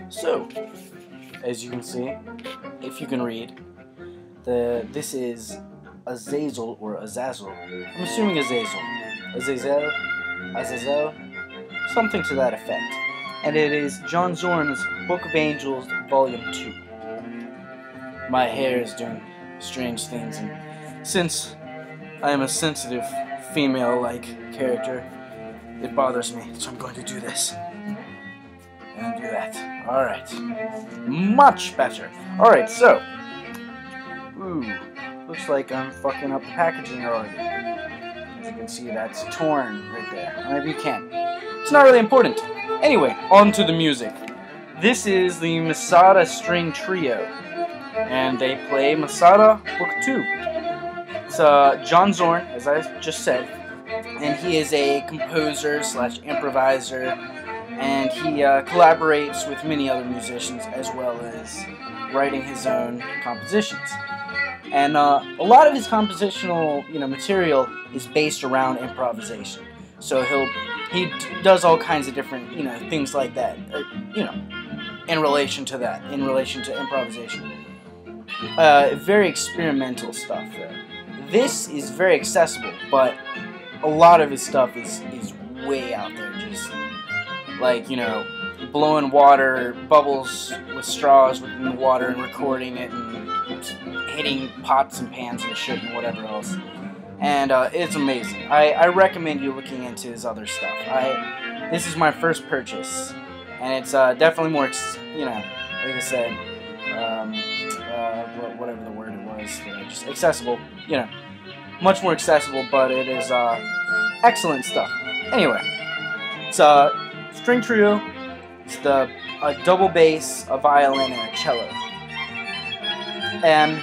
So, as you can see, if you can read, this is Azazel or Azazel. I'm assuming Azazel. Azazel, something to that effect. And it is John Zorn's Book of Angels, Volume 2. My hair is doing strange things, and since I am a sensitive female-like character, it bothers me, so I'm going to do this. And do that. Alright. Much better. Alright, so. Ooh. Looks like I'm fucking up the packaging already. As you can see, that's torn right there. Maybe you can't. It's not really important. Anyway, on to the music. This is the Masada String Trio. And they play Masada Book 2. It's John Zorn, as I just said. And he is a composer/improviser, and he collaborates with many other musicians as well as writing his own compositions. And a lot of his compositional, material is based around improvisation. So he does all kinds of different, things like that, in relation to that, in relation to improvisation. Very experimental stuff there. This is very accessible, but a lot of his stuff is way out there, just like, blowing water, bubbles with straws within the water and recording it and hitting pots and pans and shit and whatever else. And it's amazing. I recommend you looking into his other stuff. This is my first purchase, and it's definitely more, like I said, whatever the word it was, just accessible, much more accessible, but it is excellent stuff. Anyway, it's a string trio. It's a double bass, a violin, and a cello. And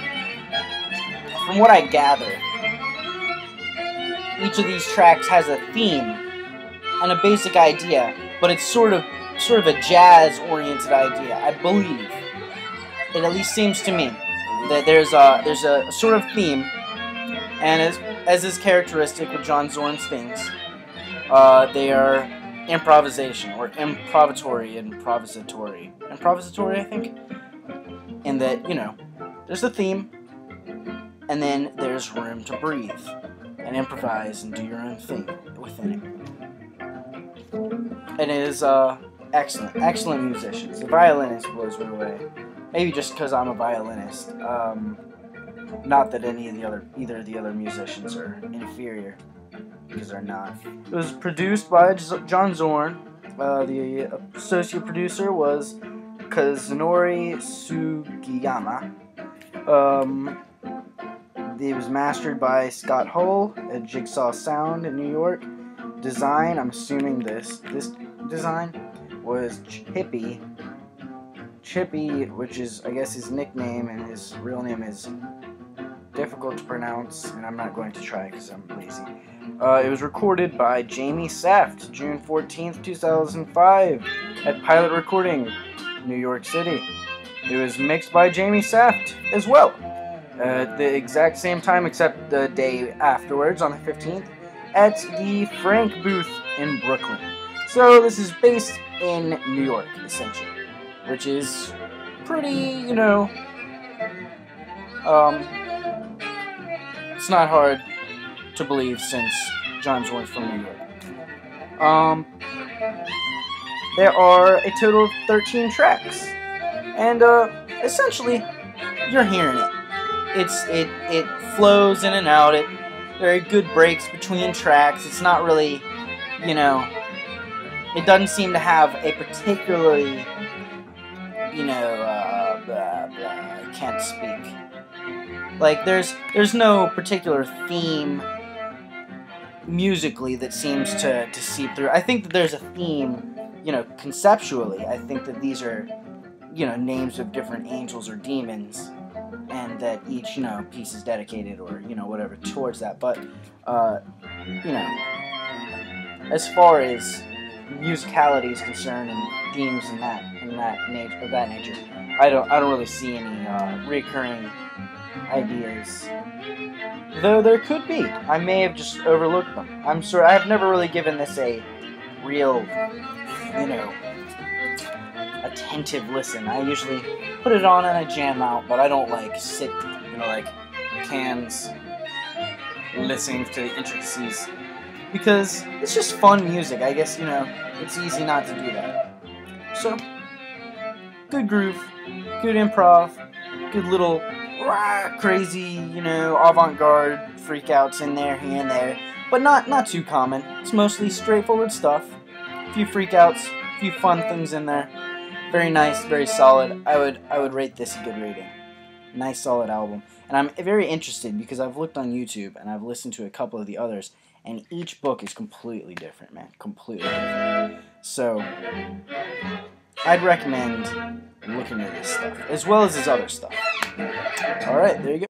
from what I gather, each of these tracks has a theme and a basic idea, but it's sort of a jazz-oriented idea. I believe it at least seems to me that there's a sort of theme. And as is characteristic with John Zorn's things, they are improvisation, or improvisatory, I think, in that, there's a theme, and then there's room to breathe, and improvise, and do your own thing within it. And it is, excellent musicians. The violinist blows me away. Maybe just because I'm a violinist. Not that either of the other musicians are inferior, because they're not. It was produced by John Zorn. The associate producer was Kazunori Sugiyama. It was mastered by Scott Hull at Jigsaw Sound in New York. Design, I'm assuming this design was Chippy, which is, I guess, his nickname, and his real name is difficult to pronounce, and I'm not going to try because I'm lazy. It was recorded by Jamie Saft, June 14th, 2005, at Pilot Recording, New York City. It was mixed by Jamie Saft as well, at the exact same time except the day afterwards, on the 15th, at the Frank booth in Brooklyn. So this is based in New York, essentially, which is pretty, it's not hard to believe since John Zorn's from New York. There are a total of 13 tracks, and essentially, you're hearing it. It flows in and out. There are good breaks between tracks. It's not really, it doesn't seem to have a particularly, I can't speak. Like, there's no particular theme musically that seems to seep through. I think that there's a theme, conceptually. I think that these are, names of different angels or demons, and that each, piece is dedicated or, whatever, towards that. But, as far as musicality is concerned and themes of that nature, I don't really see any recurring ideas. Though there could be. I may have just overlooked them. I'm sorry, I have never really given this a real, attentive listen. I usually put it on and I jam out, but I don't like sit, like cans listening to the intricacies, because it's just fun music. I guess, it's easy not to do that. So, good groove, good improv, good little crazy, avant-garde freakouts in there, here and there, but not too common. It's mostly straightforward stuff. A few freakouts, a few fun things in there. Very nice, very solid. I would rate this a good rating. Nice, solid album. And I'm very interested because I've looked on YouTube and I've listened to a couple of the others, and each book is completely different, man. Completely different. So, I'd recommend looking at this stuff, as well as his other stuff. Alright, there you go.